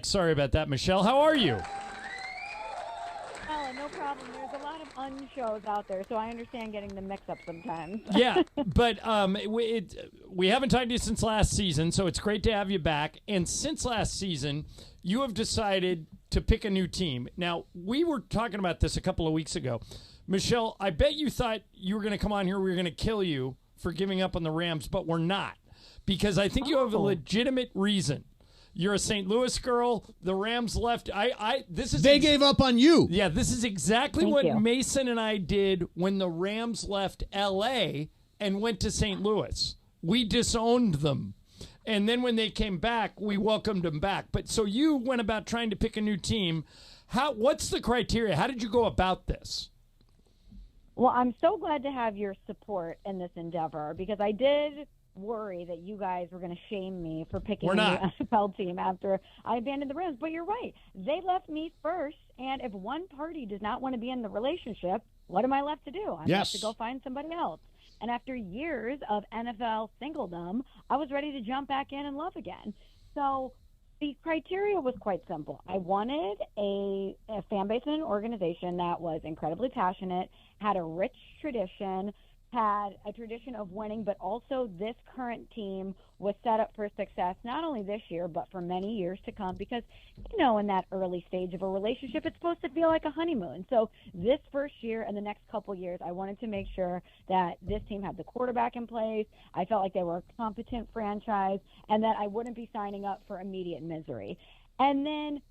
Sorry about that, Michelle. How are you? Oh, no problem. There's a lot of unshows out there, so I understand getting the mix-up sometimes. Yeah, but we haven't talked to you since last season, so it's great to have you back. And since last season, you have decided to pick a new team. Now, we were talking about this a couple of weeks ago. Michelle, I bet you thought you were going to come on here, we were going to kill you for giving up on the Rams, but we're not. Because I think you have a legitimate reason. You're a St. Louis girl. The Rams left. They gave up on you. Yeah, this is exactly what Mason and I did when the Rams left L.A. and went to St. Louis. We disowned them. And then when they came back, we welcomed them back. But so you went about trying to pick a new team. What's the criteria? How did you go about this? Well, I'm so glad to have your support in this endeavor because I did worry that you guys were going to shame me for picking a new NFL team after I abandoned the Rams. But you're right. They left me first, and if one party does not want to be in the relationship, what am I left to do? I'm left to go find somebody else. And after years of NFL singledom, I was ready to jump back in and love again. So the criteria was quite simple. I wanted a fan base and an organization that was incredibly passionate, had a rich tradition, had a tradition of winning, but also this current team was set up for success not only this year, but for many years to come because, in that early stage of a relationship, it's supposed to feel like a honeymoon. So this first year and the next couple years, I wanted to make sure that this team had the quarterback in place. I felt like they were a competent franchise and that I wouldn't be signing up for immediate misery. And then,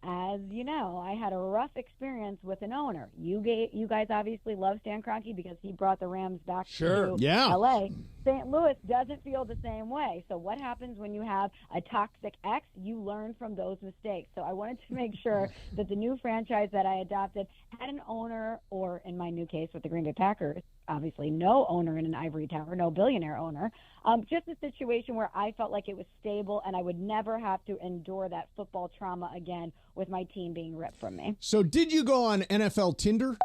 as you know, I had a rough experience with an owner. You guys obviously love Stan Kroenke because he brought the Rams back to L.A. St. Louis doesn't feel the same way. So what happens when you have a toxic ex? You learn from those mistakes. So I wanted to make sure that the new franchise that I adopted had an owner, or in my new case with the Green Bay Packers, obviously no owner in an ivory tower, no billionaire owner, just a situation where I felt like it was stable and I would never have to endure that football trauma again with my team being ripped from me. So did you go on NFL Tinder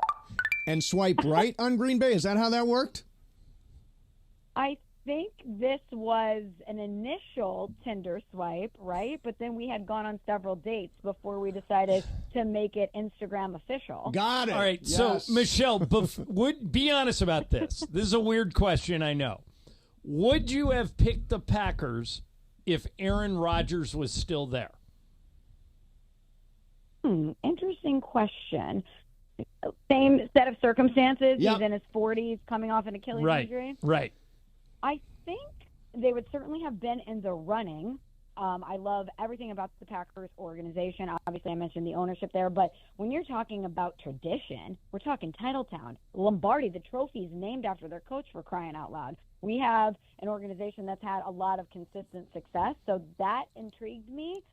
and swipe right on Green Bay? Is that how that worked? I think this was an initial Tinder swipe, right? But then we had gone on several dates before we decided to make it Instagram official. Got it. All right. Yes. So, Michelle, be honest about this. This is a weird question, I know. Would you have picked the Packers if Aaron Rodgers was still there? Interesting question. Same set of circumstances. Yep. He's in his 40s, coming off an Achilles injury. Right. I think they would certainly have been in the running. I love everything about the Packers organization. Obviously, I mentioned the ownership there, but when you're talking about tradition, we're talking Titletown. Lombardi, the trophy is named after their coach, for crying out loud. We have an organization that's had a lot of consistent success, so that intrigued me.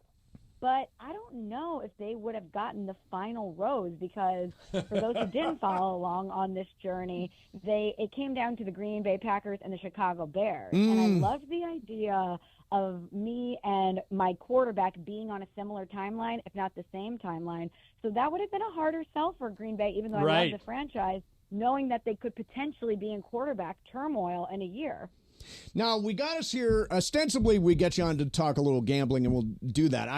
But I don't know if they would have gotten the final rose because for those who didn't follow along on this journey, it came down to the Green Bay Packers and the Chicago Bears. And I loved the idea of me and my quarterback being on a similar timeline, if not the same timeline. So that would have been a harder sell for Green Bay, even though I love the franchise, knowing that they could potentially be in quarterback turmoil in a year. Now, we got us here. Ostensibly, we get you on to talk a little gambling, and we'll do that.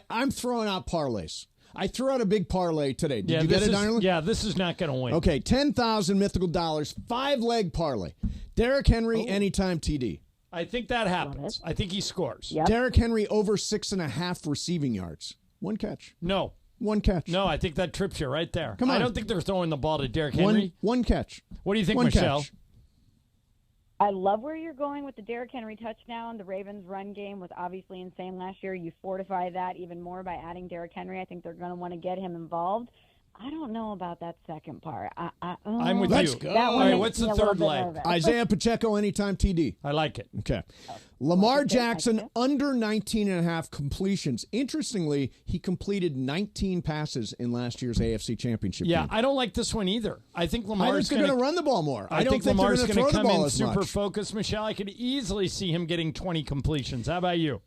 I'm throwing out parlays. I threw out a big parlay today. Did you get it, Ireland? Yeah, this is not going to win. Okay, 10,000 mythical dollars, 5-leg parlay. Derrick Henry, anytime TD. I think that happens. I think he scores. Yep. Derrick Henry over 6.5 receiving yards. One catch. No. One catch. No, I think that trips you right there. Come on. I don't think they're throwing the ball to Derrick Henry. One catch. What do you think, One Michelle? Catch. I love where you're going with the Derrick Henry touchdown. The Ravens' run game was obviously insane last year. You fortify that even more by adding Derrick Henry. I think they're going to want to get him involved. I don't know about that second part. I'm with Let's you. go. All right, what's the third leg? Isaiah Pacheco, anytime TD. I like it. Okay. Lamar Jackson, under 19.5 completions. Interestingly, he completed 19 passes in last year's AFC Championship game. I don't like this one either. I think Lamar's going to run the ball more. I don't think think Lamar's going to come in as super much. focused, Michelle. I could easily see him getting 20 completions. How about you?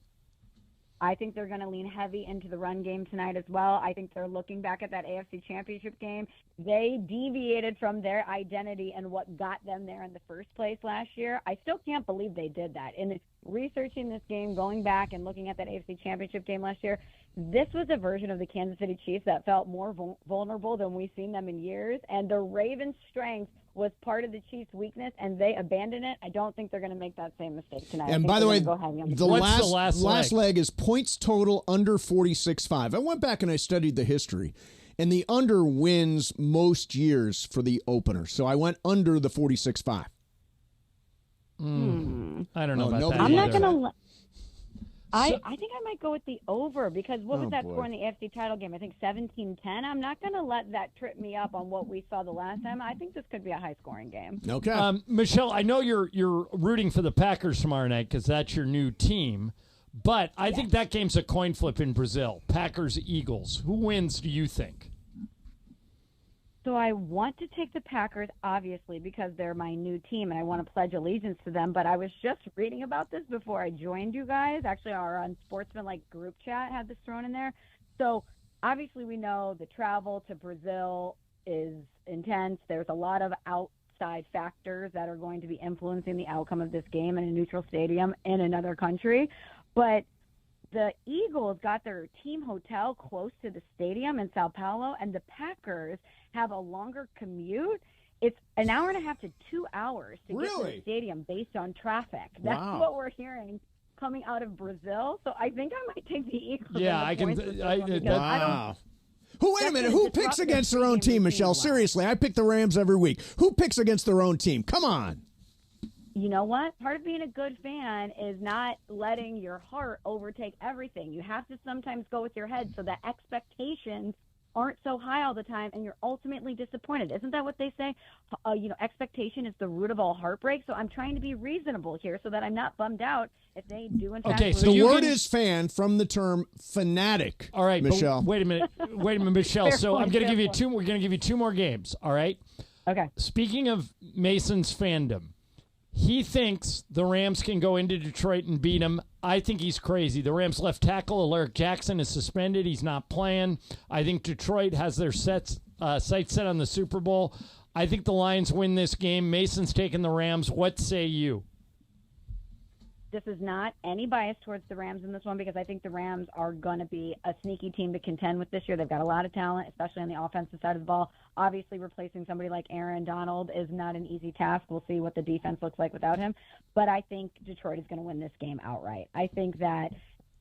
I think they're going to lean heavy into the run game tonight as well. I think they're looking back at that AFC Championship game. They deviated from their identity and what got them there in the first place last year. I still can't believe they did that. In researching this game, going back and looking at that AFC Championship game last year, this was a version of the Kansas City Chiefs that felt more vulnerable than we've seen them in years. And the Ravens' strength was part of the Chiefs' weakness, and they abandoned it. I don't think they're going to make that same mistake tonight. And by the way, the last leg is points total under 46.5. I went back and I studied the history, and the under wins most years for the opener. So I went under the 46.5. I don't know about that. I'm not going to. I think I might go with the over because what was that score in the AFC title game? I think 17-10. I'm not going to let that trip me up on what we saw the last time. I think this could be a high-scoring game. Okay. Michelle, I know you're rooting for the Packers tomorrow night because that's your new team, but I think that game's a coin flip in Brazil. Packers-Eagles. Who wins, do you think? So I want to take the Packers, obviously, because they're my new team, and I want to pledge allegiance to them. But I was just reading about this before I joined you guys. Actually, our Unsportsmanlike group chat had this thrown in there. So obviously we know the travel to Brazil is intense. There's a lot of outside factors that are going to be influencing the outcome of this game in a neutral stadium in another country. But the Eagles got their team hotel close to the stadium in Sao Paulo, and the Packers have a longer commute. It's an hour and a half to 2 hours to get to the stadium based on traffic. That's what we're hearing coming out of Brazil. So I think I might take the Eagles. Yeah, I can. Wow. Wait a minute. Who picks against their own team, Michelle? Seriously, I pick the Rams every week. Who picks against their own team? Come on. You know what? Part of being a good fan is not letting your heart overtake everything. You have to sometimes go with your head so that expectations aren't so high all the time and you're ultimately disappointed. Isn't that what they say? Expectation is the root of all heartbreak. So I'm trying to be reasonable here so that I'm not bummed out if they do in fact. Okay, so the word is fan from the term fanatic. All right, Michelle. Wait a minute, Michelle. So I'm going to give you two. We're going to give you two more games. All right. Okay. Speaking of Mason's fandom, he thinks the Rams can go into Detroit and beat them. I think he's crazy. The Rams left tackle, Alaric Jackson, is suspended. He's not playing. I think Detroit has their sights set on the Super Bowl. I think the Lions win this game. Mason's taking the Rams. What say you? This is not any bias towards the Rams in this one because I think the Rams are going to be a sneaky team to contend with this year. They've got a lot of talent, especially on the offensive side of the ball. Obviously, replacing somebody like Aaron Donald is not an easy task. We'll see what the defense looks like without him. But I think Detroit is going to win this game outright. I think that,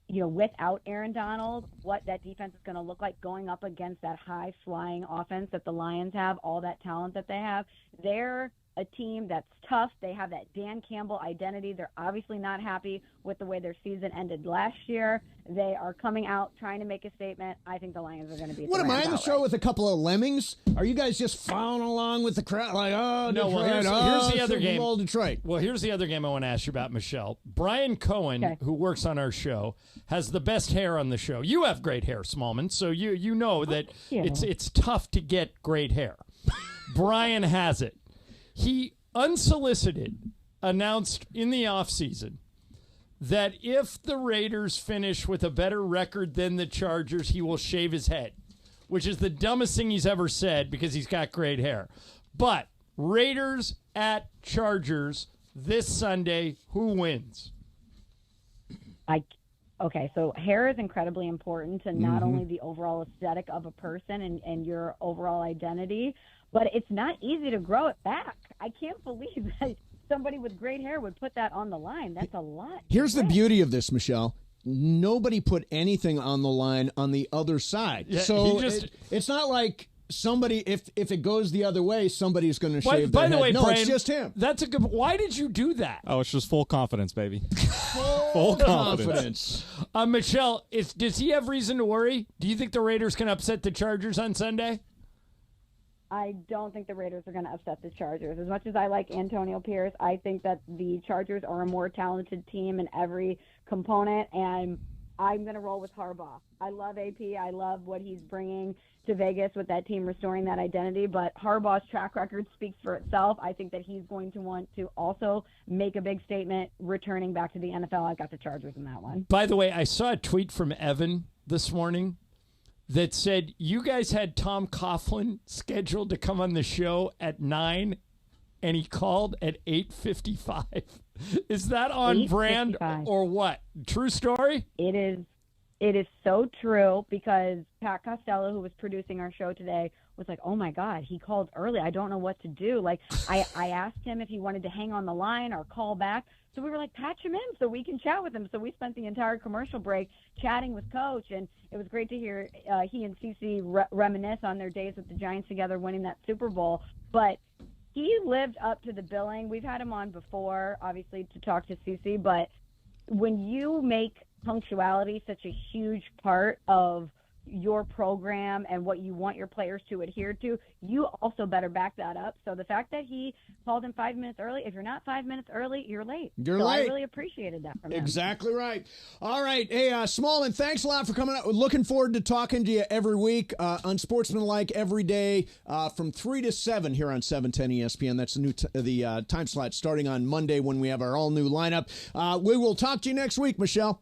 without Aaron Donald, what that defense is going to look like going up against that high-flying offense that the Lions have, all that talent that they have, they're a team that's tough. They have that Dan Campbell identity. They're obviously not happy with the way their season ended last year. They are coming out trying to make a statement. I think the Lions are going to beat the Rams. What, am I on the show with a couple of lemmings? Are you guys just following along with the crowd? Like, Detroit, no, well, here's the other game. Detroit. Well, here's the other game I want to ask you about, Michelle. Brian Cohen, who works on our show, has the best hair on the show. You have great hair, Smallmon, so you know that it's tough to get great hair. Brian has it. He, unsolicited, announced in the offseason that if the Raiders finish with a better record than the Chargers, he will shave his head, which is the dumbest thing he's ever said because he's got great hair. But Raiders at Chargers this Sunday, who wins? Okay, so hair is incredibly important to not only the overall aesthetic of a person and your overall identity, but it's not easy to grow it back. I can't believe that somebody with great hair would put that on the line. That's a lot. Here's the beauty of this, Michelle. Nobody put anything on the line on the other side. Yeah, so it's not like somebody, if it goes the other way, somebody's going to shave their head. By the way, no, Brian, it's just him. That's a good. Why did you do that? Oh, it's just full confidence, baby. Full confidence. Michelle, does he have reason to worry? Do you think the Raiders can upset the Chargers on Sunday? I don't think the Raiders are going to upset the Chargers. As much as I like Antonio Pierce, I think that the Chargers are a more talented team in every component. And I'm going to roll with Harbaugh. I love AP. I love what he's bringing to Vegas with that team restoring that identity. But Harbaugh's track record speaks for itself. I think that he's going to want to also make a big statement returning back to the NFL. I got the Chargers in that one. By the way, I saw a tweet from Evan this morning that said you guys had Tom Coughlin scheduled to come on the show at 9, and he called at 8:55. Is that on brand or what? True story? It is. It is so true, because Pat Costello, who was producing our show today, was like, oh, my God, he called early. I don't know what to do. Like, I asked him if he wanted to hang on the line or call back. So we were like, patch him in so we can chat with him. So we spent the entire commercial break chatting with Coach, and it was great to hear he and CeCe reminisce on their days with the Giants together winning that Super Bowl. But he lived up to the billing. We've had him on before, obviously, to talk to CeCe, but when you make punctuality such a huge part of your program and what you want your players to adhere to, you also better back that up. So the fact that he called him 5 minutes early, if you're not 5 minutes early, you're late. You're late. I really appreciated that from him. Exactly right. All right. Hey, Smallmon, thanks a lot for coming out. We're looking forward to talking to you every week. Unsportsmanlike every day from 3 to 7 here on 710 ESPN. That's the new time slot starting on Monday when we have our all-new lineup. We will talk to you next week, Michelle.